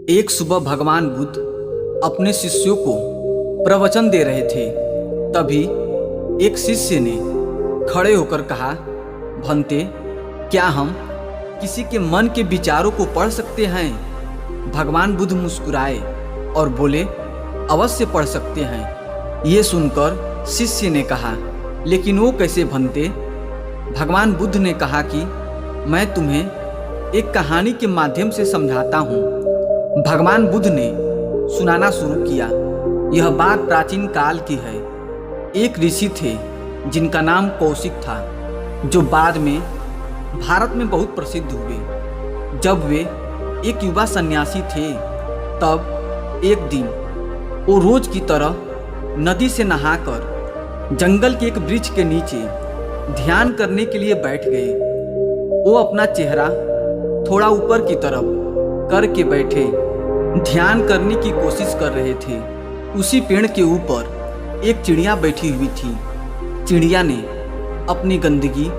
एक सुबह भगवान बुद्ध अपने शिष्यों को प्रवचन दे रहे थे। तभी एक शिष्य ने खड़े होकर कहा, भंते, क्या हम किसी के मन के विचारों को पढ़ सकते हैं? भगवान बुद्ध मुस्कुराए और बोले, अवश्य पढ़ सकते हैं। ये सुनकर शिष्य ने कहा, लेकिन वो कैसे भंते? भगवान बुद्ध ने कहा कि मैं तुम्हें एक कहानी के माध्यम से समझाता हूँ। भगवान बुद्ध ने सुनाना शुरू किया। यह बात प्राचीन काल की है। एक ऋषि थे जिनका नाम कौशिक था, जो बाद में भारत में बहुत प्रसिद्ध हुए। जब वे एक युवा सन्यासी थे, तब एक दिन वो रोज की तरह नदी से नहाकर जंगल के एक वृक्ष के नीचे ध्यान करने के लिए बैठ गए। वो अपना चेहरा थोड़ा ऊपर की तरफ करके बैठे ध्यान करने की कोशिश कर रहे थे। उसी पेड़ के ऊपर एक चिड़िया बैठी हुई थी। चिड़िया ने अपनी गंदगी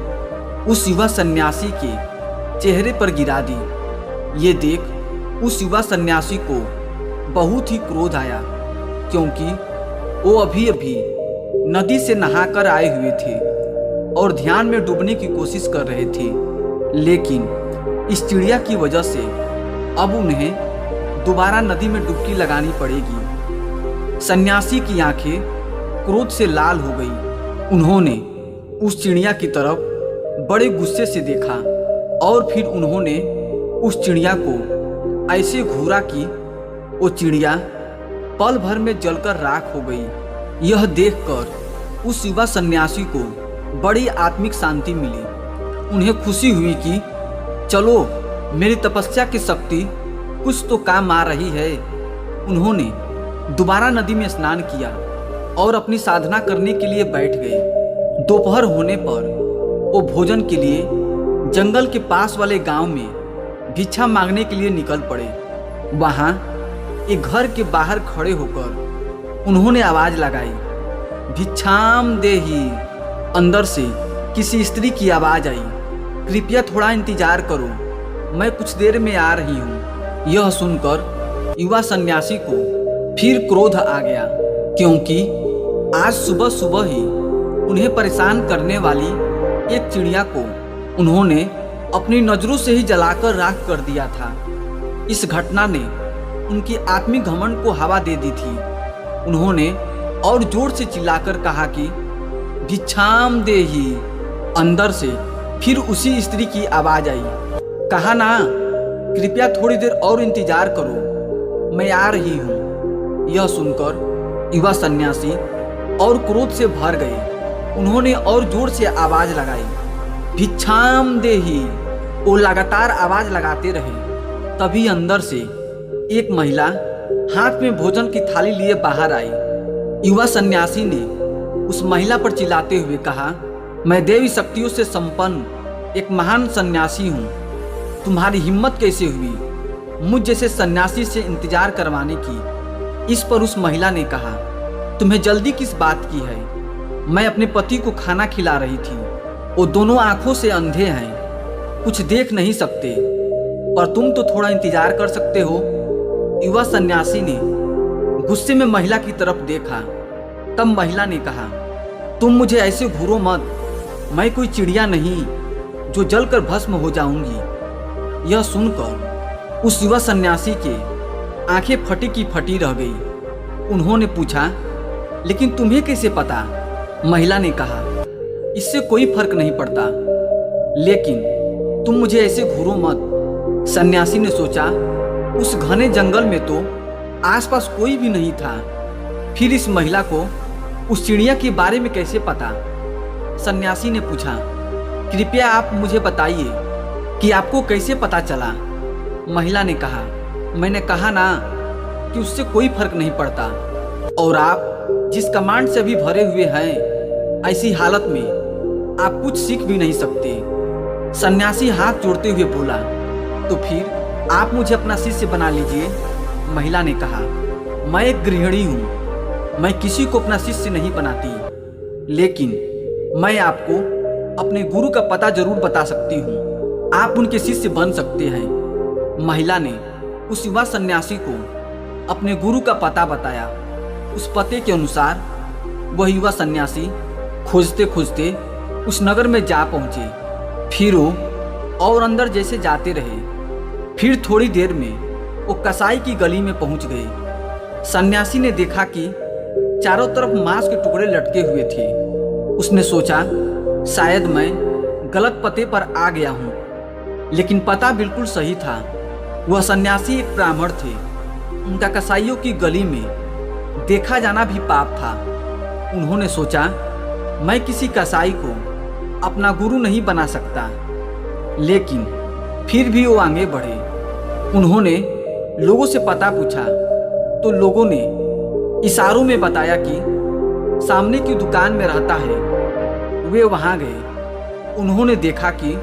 उस युवा सन्यासी के चेहरे पर गिरा दी। ये देख उस युवा सन्यासी को बहुत ही क्रोध आया, क्योंकि वो अभी अभी नदी से नहाकर आए हुए थे और ध्यान में डूबने की कोशिश कर रहे थे। लेकिन इस चिड़िया की वजह से अब उन्हें दोबारा नदी में डुबकी लगानी पड़ेगी। सन्यासी की आंखें क्रोध से लाल हो गई। उन्होंने उस चिड़िया की तरफ बड़े गुस्से से देखा और फिर उन्होंने उस चिड़िया को ऐसे घूरा कि वो चिड़िया पल भर में जलकर राख हो गई। यह देखकर उस युवा सन्यासी को बड़ी आत्मिक शांति मिली। उन्हें खुशी हुई कि चलो, मेरी तपस्या की शक्ति कुछ तो काम आ रही है। उन्होंने दोबारा नदी में स्नान किया और अपनी साधना करने के लिए बैठ गए। दोपहर होने पर वो भोजन के लिए जंगल के पास वाले गांव में भिक्षा मांगने के लिए निकल पड़े। वहां एक घर के बाहर खड़े होकर उन्होंने आवाज लगाई, भिक्षाम देहि। अंदर से किसी स्त्री की आवाज आई, कृपया थोड़ा इंतजार करो, मैं कुछ देर में आ रही हूँ। यह सुनकर युवा सन्यासी को फिर क्रोध आ गया, क्योंकि आज सुबह सुबह ही उन्हें परेशान करने वाली एक चिड़िया को उन्होंने अपनी नजरों से ही जलाकर राख कर दिया था। इस घटना ने उनकी आत्मिक घमंड को हवा दे दी थी। उन्होंने और जोर से चिल्लाकर कहा कि भिक्षाम देहि। अंदर से फिर उसी स्त्री की आवाज आई, कहा ना, कृपया थोड़ी देर और इंतजार करो, मैं आ रही हूँ। यह सुनकर युवा सन्यासी और क्रोध से भर गए। उन्होंने और जोर से आवाज लगाई, भिक्षाम देहि। वो लगातार आवाज लगाते रहे। तभी अंदर से एक महिला हाथ में भोजन की थाली लिए बाहर आई। युवा सन्यासी ने उस महिला पर चिल्लाते हुए कहा, मैं देवी शक्तियों से संपन्न एक महान सन्यासी हूँ। तुम्हारी हिम्मत कैसे हुई मुझ जैसे सन्यासी से इंतजार करवाने की? इस पर उस महिला ने कहा, तुम्हें जल्दी किस बात की है? मैं अपने पति को खाना खिला रही थी। वो दोनों आंखों से अंधे हैं, कुछ देख नहीं सकते, पर तुम तो थोड़ा इंतजार कर सकते हो। युवा सन्यासी ने गुस्से में महिला की तरफ देखा। तब महिला ने कहा, तुम मुझे ऐसे घूरो मत, मैं कोई चिड़िया नहीं जो जलकर भस्म हो जाऊंगी। यह सुनकर उस युवा सन्यासी के आंखें फटी की फटी रह गई। उन्होंने पूछा, लेकिन तुम्हें कैसे पता? महिला ने कहा, इससे कोई फर्क नहीं पड़ता, लेकिन तुम मुझे ऐसे घूरो मत। सन्यासी ने सोचा, उस घने जंगल में तो आसपास कोई भी नहीं था, फिर इस महिला को उस चिड़िया के बारे में कैसे पता? सन्यासी ने पूछा, कृपया आप मुझे बताइए कि आपको कैसे पता चला? महिला ने कहा, मैंने कहा ना कि उससे कोई फर्क नहीं पड़ता, और आप जिस कमांड से भी भरे हुए हैं, ऐसी हालत में आप कुछ सीख भी नहीं सकते। सन्यासी हाथ जोड़ते हुए बोला, तो फिर आप मुझे अपना शिष्य बना लीजिए। महिला ने कहा, मैं एक गृहिणी हूँ, मैं किसी को अपना शिष्य नहीं बनाती, लेकिन मैं आपको अपने गुरु का पता जरूर बता सकती हूँ। आप उनके शिष्य बन सकते हैं। महिला ने उस युवा सन्यासी को अपने गुरु का पता बताया। उस पते के अनुसार वह युवा सन्यासी खोजते खोजते उस नगर में जा पहुंचे। फिर वो और अंदर जैसे जाते रहे। फिर थोड़ी देर में वो कसाई की गली में पहुंच गए। सन्यासी ने देखा कि चारों तरफ मांस के टुकड़े लटके हुए थे। उसने सोचा शायद मैं गलत पते पर आ गया हूँ, लेकिन पता बिल्कुल सही था। वह सन्यासी एक ब्राह्मण थे। उनका कसाईयों की गली में देखा जाना भी पाप था। उन्होंने सोचा मैं किसी कसाई को अपना गुरु नहीं बना सकता, लेकिन फिर भी वो आगे बढ़े। उन्होंने लोगों से पता पूछा तो लोगों ने इशारों में बताया कि सामने की दुकान में रहता है। वे वहां गए। उन्होंने देखा कि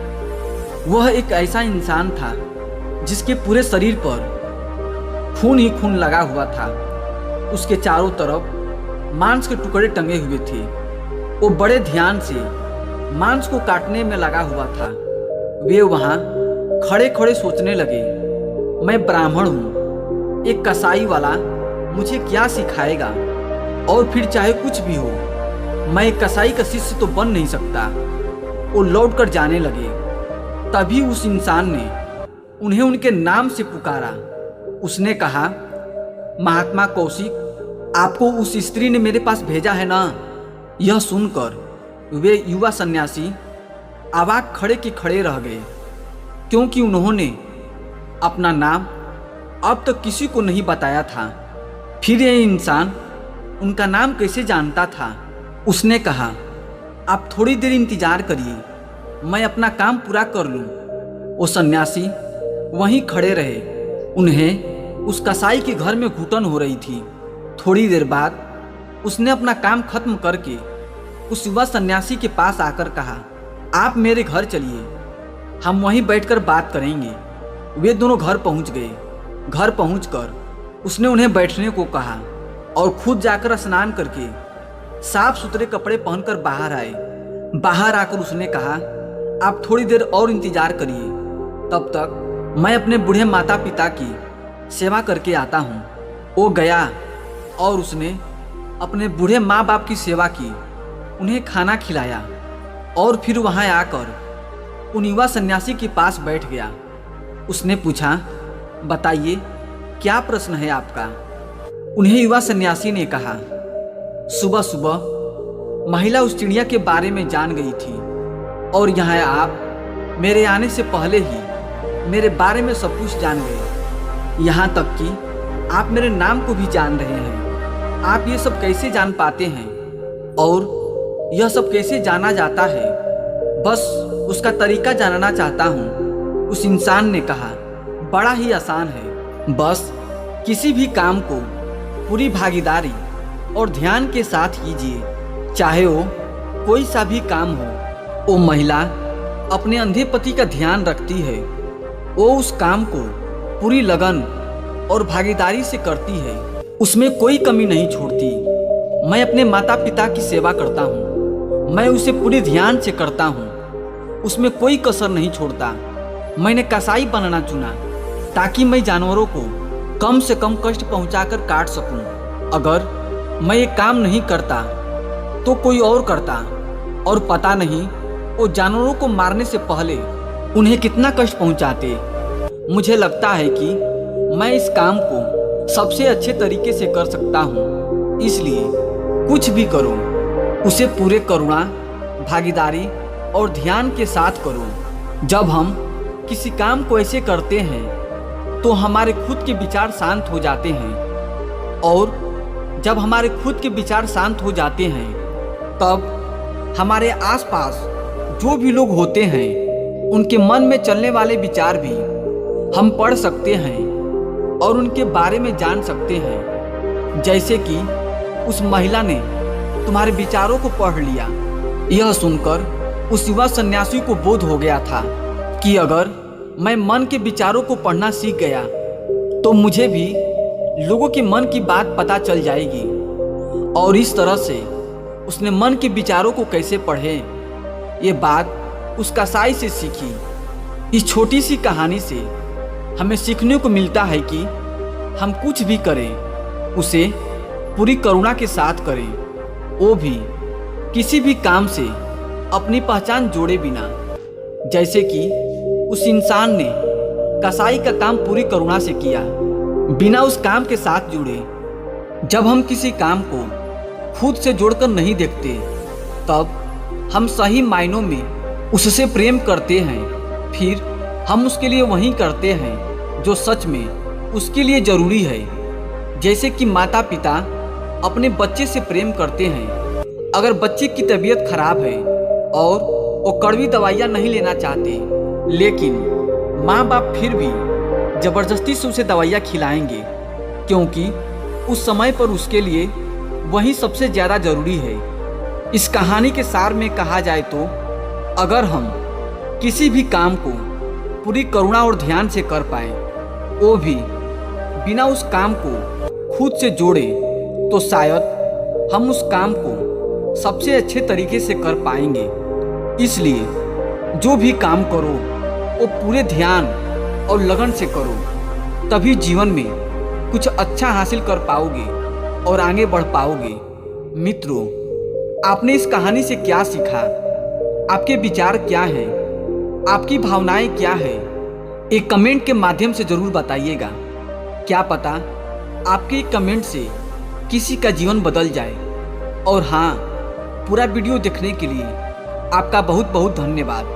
वह एक ऐसा इंसान था जिसके पूरे शरीर पर खून ही खून लगा हुआ था। उसके चारों तरफ मांस के टुकड़े टंगे हुए थे। वो बड़े ध्यान से मांस को काटने में लगा हुआ था। वे वहां खड़े खड़े सोचने लगे, मैं ब्राह्मण हूँ, एक कसाई वाला मुझे क्या सिखाएगा, और फिर चाहे कुछ भी हो मैं एक कसाई का शिष्य तो बन नहीं सकता। वो लौट कर जाने लगे। तभी उस इंसान ने उन्हें उनके नाम से पुकारा। उसने कहा, महात्मा कौशिक, आपको उस स्त्री ने मेरे पास भेजा है ना? यह सुनकर वे युवा सन्यासी अवाक खड़े के खड़े रह गए, क्योंकि उन्होंने अपना नाम अब तक किसी को नहीं बताया था। फिर यह इंसान उनका नाम कैसे जानता था? उसने कहा, आप थोड़ी देर इंतजार करिए, मैं अपना काम पूरा कर लूं। वो सन्यासी वहीं खड़े रहे। उन्हें उस कसाई के घर में घुटन हो रही थी। थोड़ी देर बाद उसने अपना काम खत्म करके उस युवा सन्यासी के पास आकर कहा, आप मेरे घर चलिए, हम वहीं बैठकर बात करेंगे। वे दोनों घर पहुंच गए। घर पहुंचकर उसने उन्हें बैठने को कहा और खुद जाकर स्नान करके साफ सुथरे कपड़े पहनकर बाहर आए। बाहर आकर उसने कहा, आप थोड़ी देर और इंतजार करिए, तब तक मैं अपने बूढ़े माता पिता की सेवा करके आता हूँ। वो गया और उसने अपने बूढ़े माँ बाप की सेवा की, उन्हें खाना खिलाया और फिर वहाँ आकर उन युवा सन्यासी के पास बैठ गया। उसने पूछा, बताइए क्या प्रश्न है आपका? उन्हें युवा सन्यासी ने कहा, सुबह सुबह महिला उस चिड़िया के बारे में जान गई थी और यहाँ आप मेरे आने से पहले ही मेरे बारे में सब कुछ जान गए। यहाँ तक कि आप मेरे नाम को भी जान रहे हैं। आप ये सब कैसे जान पाते हैं और यह सब कैसे जाना जाता है? बस उसका तरीका जानना चाहता हूँ। उस इंसान ने कहा, बड़ा ही आसान है, बस किसी भी काम को पूरी भागीदारी और ध्यान के साथ कीजिए, चाहे वो कोई सा भी काम हो। वो महिला अपने अंधे पति का ध्यान रखती है। वो उस काम को पूरी लगन और भागीदारी से करती है, उसमें कोई कमी नहीं छोड़ती। मैं अपने माता पिता की सेवा करता हूँ, मैं उसे पूरे ध्यान से करता हूँ, उसमें कोई कसर नहीं छोड़ता। मैंने कसाई बनना चुना ताकि मैं जानवरों को कम से कम कष्ट पहुंचाकर काट सकूं। अगर मैं ये काम नहीं करता तो कोई और करता, और पता नहीं वो जानवरों को मारने से पहले उन्हें कितना कष्ट पहुंचाते। मुझे लगता है कि मैं इस काम को सबसे अच्छे तरीके से कर सकता हूँ, इसलिए कुछ भी करो उसे पूरे करुणा, भागीदारी और ध्यान के साथ करो। जब हम किसी काम को ऐसे करते हैं तो हमारे खुद के विचार शांत हो जाते हैं, और जब हमारे खुद के विचार शांत हो जाते हैं तब हमारे आसपास जो भी लोग होते हैं उनके मन में चलने वाले विचार भी हम पढ़ सकते हैं और उनके बारे में जान सकते हैं। जैसे कि उस महिला ने तुम्हारे विचारों को पढ़ लिया। यह सुनकर उस युवा सन्यासी को बोध हो गया था कि अगर मैं मन के विचारों को पढ़ना सीख गया तो मुझे भी लोगों के मन की बात पता चल जाएगी। और इस तरह से उसने मन के विचारों को कैसे पढ़े, ये बात उस कसाई से सीखी। इस छोटी सी कहानी से हमें सीखने को मिलता है कि हम कुछ भी करें उसे पूरी करुणा के साथ करें, वो भी किसी भी काम से अपनी पहचान जोड़े बिना। जैसे कि उस इंसान ने कसाई का काम पूरी करुणा से किया, बिना उस काम के साथ जुड़े। जब हम किसी काम को खुद से जोड़कर नहीं देखते तब हम सही मायनों में उससे प्रेम करते हैं। फिर हम उसके लिए वही करते हैं जो सच में उसके लिए ज़रूरी है। जैसे कि माता पिता अपने बच्चे से प्रेम करते हैं। अगर बच्चे की तबीयत खराब है और वो कड़वी दवाइयाँ नहीं लेना चाहते, लेकिन माँ बाप फिर भी ज़बरदस्ती से उसे दवाइयाँ खिलाएंगे, क्योंकि उस समय पर उसके लिए वही सबसे ज़्यादा ज़रूरी है। इस कहानी के सार में कहा जाए तो अगर हम किसी भी काम को पूरी करुणा और ध्यान से कर पाए, वो भी बिना उस काम को खुद से जोड़े, तो शायद हम उस काम को सबसे अच्छे तरीके से कर पाएंगे। इसलिए जो भी काम करो वो पूरे ध्यान और लगन से करो, तभी जीवन में कुछ अच्छा हासिल कर पाओगे और आगे बढ़ पाओगे। मित्रों, आपने इस कहानी से क्या सीखा? आपके विचार क्या हैं? आपकी भावनाएं क्या हैं? एक कमेंट के माध्यम से ज़रूर बताइएगा। क्या पता आपके कमेंट से किसी का जीवन बदल जाए। और हाँ, पूरा वीडियो देखने के लिए आपका बहुत बहुत धन्यवाद।